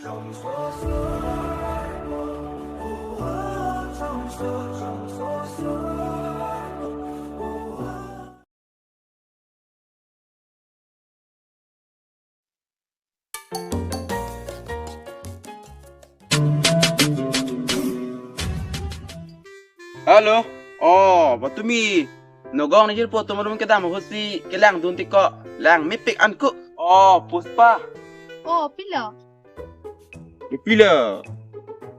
Chongso Sarpo, Chongso Sarpo. Halo, oh, batumi. Nogong ni jilpo tumarum kita mau hosi kelang dunti ko, lang mipik anku. Oh, Puspa. Oh, pila. Pila.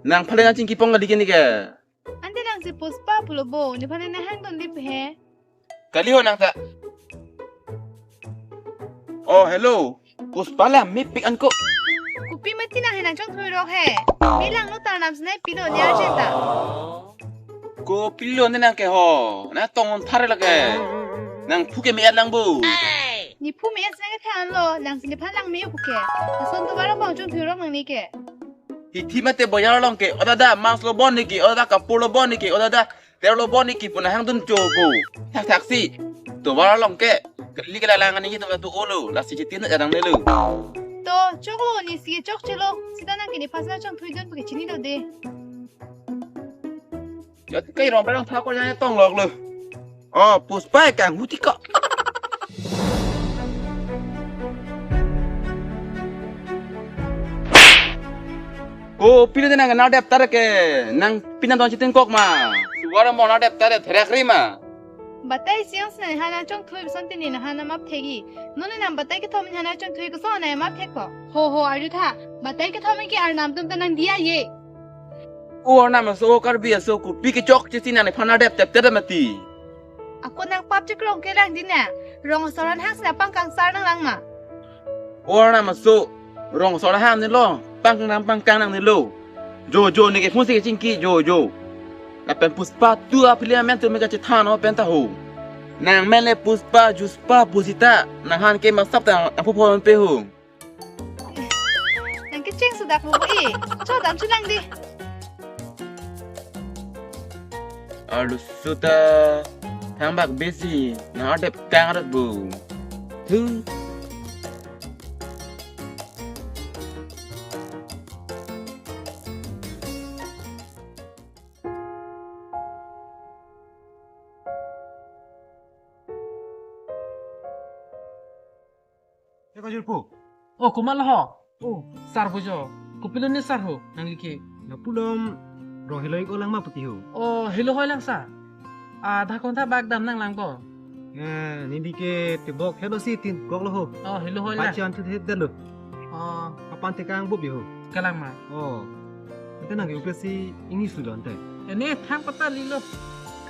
Nang paling anjing kipong ngali kini ke. Ante lang si Puspa pulobo, ni pa na hang don lip he. Kali ho nang tak. Oh, hello. Puspa lang mipik anku. Kupi mati na hinang chong thuiro he. Bilang no tar nam snai pilo ni arjeta. Ko pilo ni nang ke ho. Na tong thare lage. Nang phuke me lang bu. Ni pu me snai ka than lo, lang sin pa lang me ku ke. Ta son tu bara bang chong thuiro nang ni ke. Hiti mate boyar long ke. Oda da mas lo bon ni ki, oda da kapur lo bon ni ki, oda da ter lo bon ni ki pun hang dun jobo. Tak taksi. Tu bara long ke. Kali kala langan ni tu tu ulu. La si jitin na dang ne lu. To choklo ni si chok chelo. Sida nang ki ni pasna chong thui don pu ke chini lo de. Giờ cây rồng phải đang tháo con nhang tông lọt luôn. Puspa càng hút tích cọ. Pila tên nàng nào đẹp ta ke, nàng pina don chitin kok mà. Suara mau nào đẹp ta đẹp thế kri mà. Batai siang snai hana chong thui son tin ni na hana map thegi. None nam batai ke thomin hana chong thui ko so na map thek ko. Ho aru tha. Batai ke thomin ki ar nam tum tanang dia ye. Nama so Karbi so ku piki chok chitin nàng phana đẹp thế mati. Ako nang pap chikrong ke lang din na. Rong soran hang sa pang kang sar nang lang ma. Nama so rong so ham ni lo, pang kang nang ni lo. Jo ni ke phun si ke chingki jo. La pen Puspa tu apiliamento mega chitano penta ho. Nang mele Puspa juspa pusita nang han ke masap ta apu po pe ho. Nang ke cheng sudak mo e. Cho dam chu lang di. Alu suta thang bak besi na đẹp kang rat bu. Thu Eko Sarpo. Oh, kumalah ho. Oh, Sarpo jo. Kupilon ni Sarpo nang liki. Na pulom roh heloi ko lang maputi ho. Oh, hilo hoy lang sa. Dah konta bagdam nang lang ko. Nindi ke tibok hello sitin kok lo ho. Oh, hilo hoy lang. Pacian tu delo. Oh, Kapan te kang bob ho. kalang ma. Oh. Ito nang upesi ingi sulon te. Ini thang pata lilo.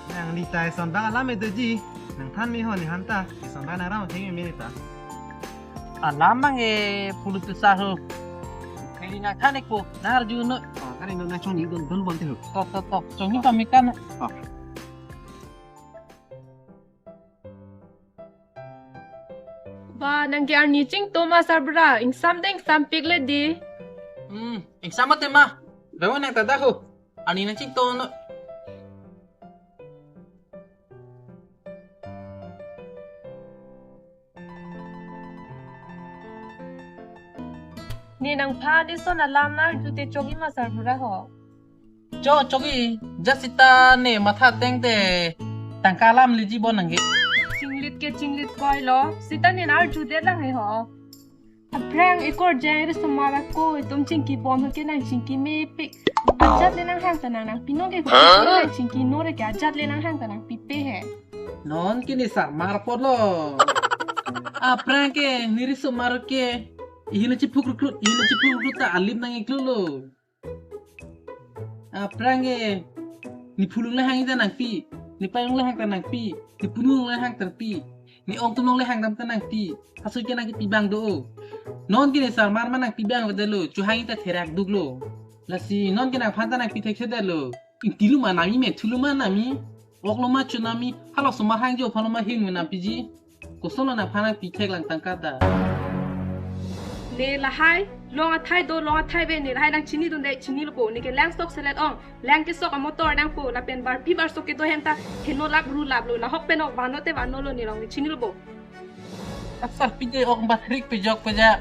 Nang di tai son bang alam edo ji. Nang tan mi ho ni hanta. Son bang narang thingi minita. Lamang pulut Sarpo. Kali nak thanik po. Nar juno. Oh, kani no na chong ni don bon te ho. Tok. Chong ni pamikan. Ba nanti arni cing Thomas Arbra ing something sampik le di. Sama tema. Bawa nang tadaho. Ani nang cing to no. Ni nang pa di so na lam na jute chogi mas Arbra ho. Chogi jasita ne matha tengte tangkalam liji bon nang Chinglit koi lo. Sita ni nar jute lang he ho. Aprang ikor jang ri sumara ko itum chingki bom ke nang chingki me pik. Ajat le nang hang tanang nang pinoge ko le chingki nore ke ajat le nang hang tanang pipe he. Non kini sar mar podlo. Aprang ke niri sumar ke ihina chipuk ta alim nang iklulo. Aprang ke ni pulung le hang nang pi, ni payung le hang nang pi, ni punung le hang pi, ni ong tunong le hang nang pi. Hasu ke nang pi bang do. Non kini sar mar manang pi bang wedelo, chu hang ta therak duglo. Lasi non kina phanta nang pi thek sedelo. Intilu manami me thulu manami. Okloma chunami halo sumar hang jo phaloma hin na piji. Kosolo na phana pi thek lang tangkada. Le la hai longa thai do longa thai be ni hai nang chini dun dai chini lo ko ni ke lang stok selet ong lang ke sok motor dang po la pen bar pi bar sok ke do henta heno lap ru lap lo la hok pen ok vano te vano lo ni long ni chini lo bo. Asal pije ok batrik pejok peja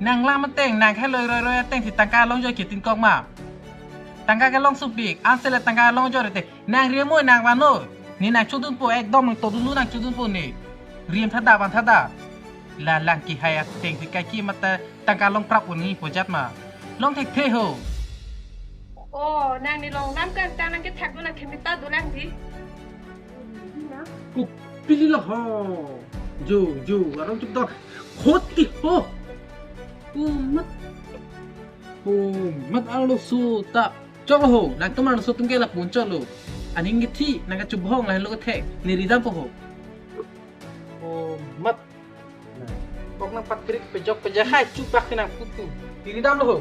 nàng la mà tên nàng hay rồi tên thì tăng ca long cho kia tin con mà tăng ca cái long sụp big ăn sẽ là tăng ca long cho rồi tên nàng riêng mỗi nàng vào nồi ni nàng chú đun po ek dom nàng tổ đun nàng chú đun po nè riêng thắt đà bằng thắt đà là làng kỳ hay tên thì cái kia mà ta tăng ca long prap của ni po chát mà long thạch thế hồ โอ้นางนี่ลองน้ำกันจางนางก็แท็กดูนางเคมิต้าดูแรงดิ กูpilih lah ho jo orang chúng ta khoti ho mat ang lo su ta chok lo ho nang tomar so tung ke la pun chok lo aning gi thi nang ka chub hong la lo ka the ni ridam po ho mat kok nang pat krik pejok pejahai cupak nang putu ni ridam lo ho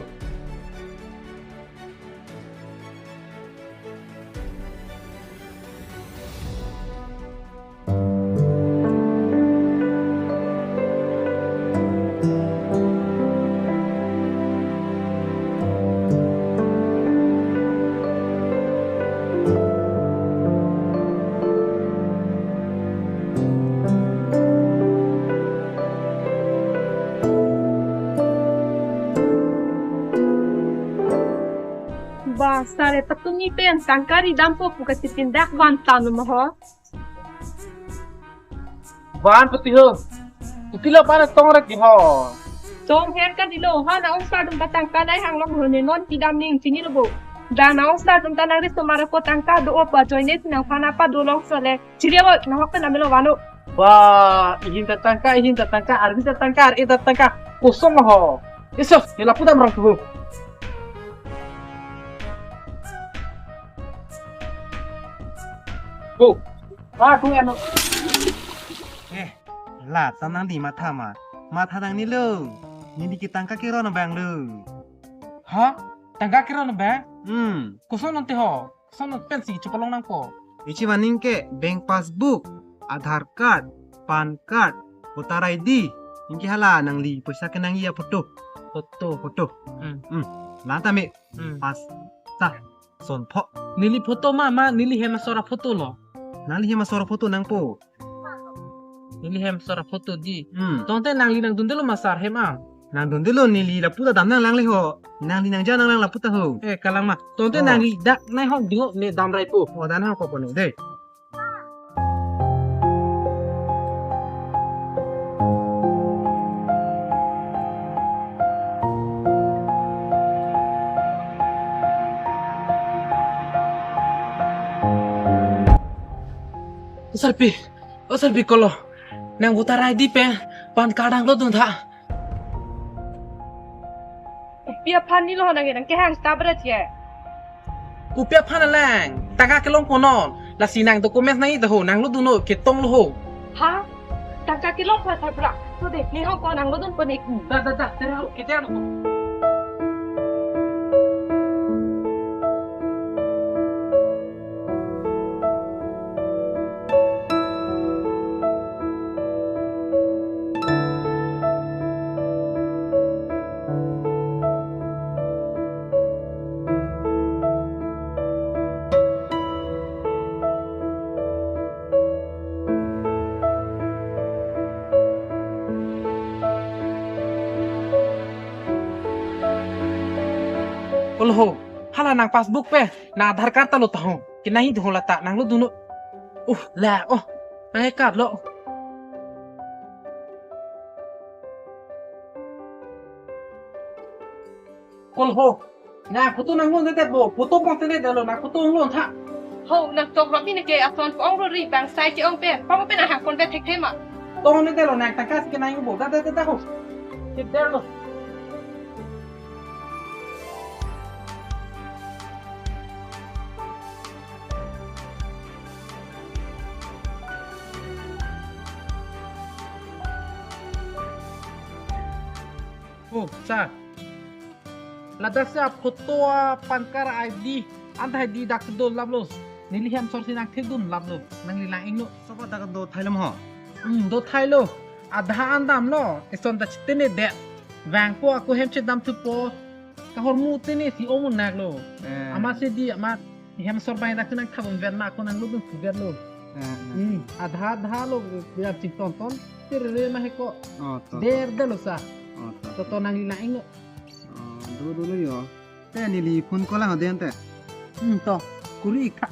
Ba, sare tatumi pen tangkari dampo pukati pindak van tanu maho. van pati ho utila para tong rak di ho Chong hen kan dilo ha na ong sa dum tangka dai hang long hone non tidam ning chini lobo. Da na ong sa dum tanang ris tomara ko tangka do opa joine tinang phana pa do long sole. Chiriya wa na hokka namelo wano. wah izin tatangka arbi tatangka kosong ho iso nila pudam rang tuh Oh, aku eno. Lah tanang di mata nang ni lo ni di kita angka kira na bang lo Hah? Tangga kira na ba? Kosong nanti ho. Kosong nanti pensi cepolong nang po. ichi waning ke bank passbook Aadhaar card pan card voter ID ingki hala nang li pesa kenang iya foto lanta me pas sa son pho Nili foto mama, nili hema sora foto lo. nali hema sora foto nang po Nili hema sora foto di. Tonte nang li nang dundelo masar hema. nang don dilo ni li laputa dam nang lang le ho nang li nang ja nang lang laputa ho Kalang ma. Tonte nang li dak nai hong dingo ne dam rai po. oh dan ha ko ne de Sarpi kolo. Nang voter ID pe pan kadang lo dun tha. Pia phan ni lo nang nang ke hang tabret ye. Upia phana lang. Tangga kelong konon. La sinang dokumen nai to ho nang lo dun no ke tong lo ho. Ha? Tangka ki lo pha tabra. So de ni hong ko nang lo dun ko nek. Da tere ho ke tere. Lo hala nang passbook pe na Aadhaar card ta lo tahu kinahi do lata nang lo duno la ai card lo kol ho na photo nang lo de bo photo ko te de lo na photo lo tha Ho nang tok rabi ne ke ason ong ro ri bang sai ti ong pe. Pa mo pe na hang kon ve thek thema. to ne de lo nang tangka kinahi bo da ho ke de lo sa lada sa photo pankar ID anta ID dak do lablo niliham sorsi nak thedun lablo nang lilang ingno sapa ta do thailam ho do thailo adha andam lo eson ta chitene de wang po aku hem chedam tu po ka hormu tene si omun nak lo ama se di ama hem sor bai dak nang thabun ven ma ko nang lo dun fuger lo adha lo biar chiton ton tir re ma he ko oh to der de lo sa oh to to nang li lain lo. Dulu yo. Teh ni li phone ko lang aden teh. To. Kulu ikak.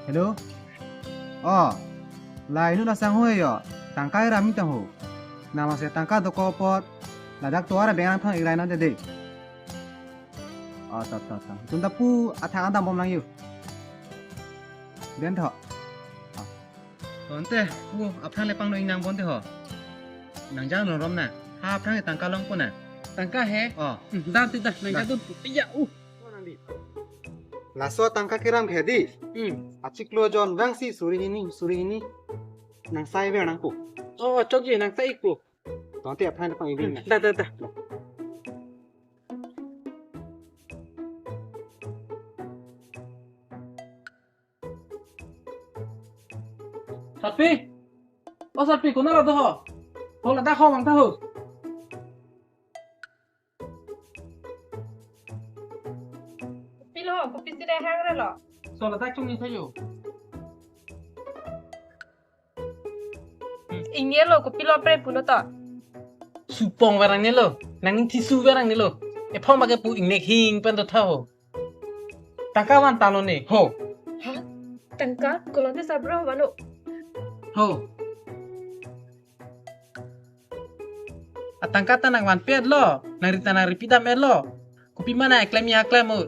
Hello. Oh. Lai nu na sang ho yo. Tangka ra mi tang ho. Nama se tangka do ko pot. Ladak to ara beng phang irai na de. Oh ta. Tun ta pu athang andam bom lang yu. Den tho. Kon teh pu aphang le pang no inang bon teh ho. Nang jang no rom na. Ha aphang tangka long ko na. Tangka he. Oh. Dan ti dah nang jadu. Iya. Laso tangka kiram khedi. Achik lo jon wangsi suri ini. Nang sai ve nang pu. Oh, chok je nang sai ko. Tonte aphang le pang ibin na. Dah. Sarpi. Oh Sarpi, kau nak ho? Kau nak dah ho mang tahu? Pilo, kopi sida hang ra lo. So nak chung ni sayo. Ini lo kopi lo pre puno to. Supong barang ni lo. Nang tisu barang ni lo. E phong bagai pu ingnek hing pen to tahu. Tangkawan talo ni. Ho. Hah? Tangka, kolon te sabro bano. Ho. Atangka tanang wan ped lo. Narita naripida med lo. Kopi mana eklam ya eklam mo.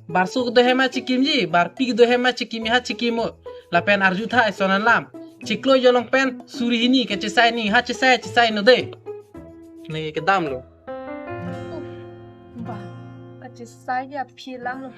Barsu do hema chikim ji, bar pig do hema chikim ha chikimo. La pen arjutha esonan lam. Chiklo yolong pen suri ini ke cesai ni ha cesai no de. Ni ke dam lo. Ba, aja saya pilang lo.